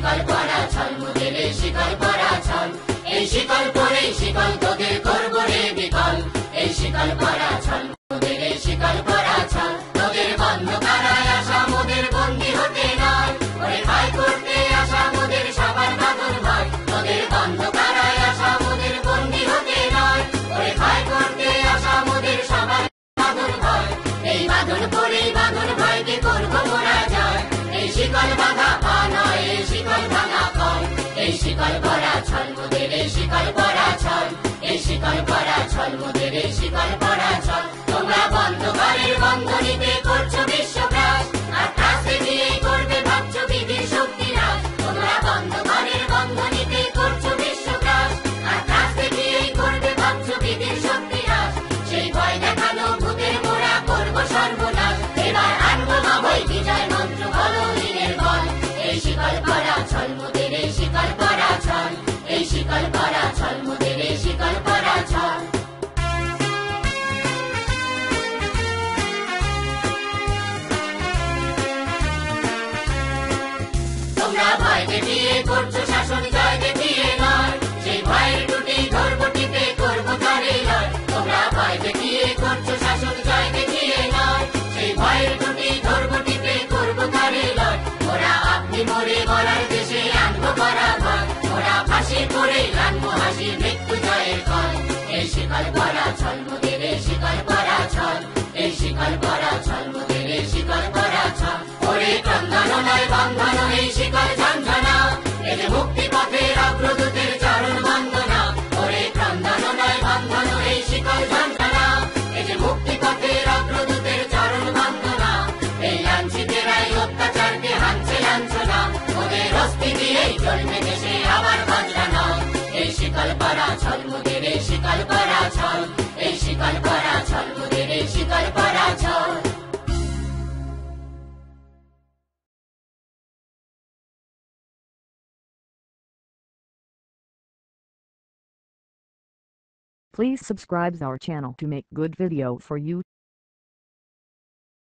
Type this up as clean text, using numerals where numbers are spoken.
শিকল পরা ছল মোদের এই শিকল পরা ছল এই শিকল পরে শিকল তোদের করব রে বিকল এই শিকল পরা ছল মোদের এই শিকল পরা ছল তোদের বন্ধ কারায় আসা মোদের বন্দী হতে নয় ওরে ভাই করতে আসা মোদের সবার বাঁধন ভয় তোদের বন্ধ কারায় আসা মোদের বন্দী হতে নয় ওরে ভাই করতে আসা মোদের সবার বাঁধন ভয় এই বাঁধন পরে বাঁধন ভয়কে করব মোরা যায় এই শিকল বাঁধা পা নয় এই শিকল ভাঙা কল এই শিকল পরা ছল মোদের এই শিকল পরা ছল এই শিকল পরা ছল মোদের এই শিকল পরা ছল তোমরা বন্ধ ঘরের বন্ধনীতে করছো বিশ্বগ্রাস আর ত্রাসে দিয়েই করবে ভাবছো বিধির শক্তিরাজ তোমরা বন্ধ ঘরের বন্ধনীতে করছো বিশ্বগ্রাস আর ত্রাসে দিয়েই করবে ভাবছো বিধির শক্তিরাজ সেই ভয় দেখানো ভূতের মোরা করবো সর্বনাশ এবার আনবো বাবই বিজয় মন্ত্র বলো দিনের বল এই শিকল পরা ছল মোদের এই শিকল পরা ছল এই শিকল পরা ছল মোদের এই শিকল পরা ছল তোমরা ভয় দেখিয়ে করছো শাসন জয় দেখিয়ে নয় সেই ভয়ের টুটি ধরবো টিপে করবো তারে লয় তোমরা ভয় দেখিয়ে করছো শাসন জয় দেখিয়ে নয় সেই ভয়ের টুটি ধরবো টিপে করবো তারে লয় ওরা আপনি মরে বলার দেশে আনবো করা ভয় ওরা ফাঁসি করে আনবো হাসি মৃত্যু জয়ের ফল এই শিকল পরা ছল মোদের এই শিকল পরা ছল এই শিকল পরা ছল মোদের এই শিকল পরা ছল ওরে ক্রন্দন নয় বন্ধন এই শিকল ঝঞ্ঝনা এই যে মুক্তি পথের অগ্রদূতের চরণ বন্দনা ওরে ক্রন্দন নয় বন্ধন এই শিকল ঝঞ্ঝনা এই যে মুক্তি পথের অগ্রদূতের চরণ বন্দনা এই লাঞ্ছিতেরাই অত্যাচারকে হানছে লাঞ্ছনা ওদের অস্থি দিয়েই চলবে দেশে আবার বজ্রানা এই শিকল পরা ছল মোদের এই শিকল পরা ছল এই শিকল পরা ছল মোদের এই শিকল পরা ছল Please subscribe our channel to make good video for you.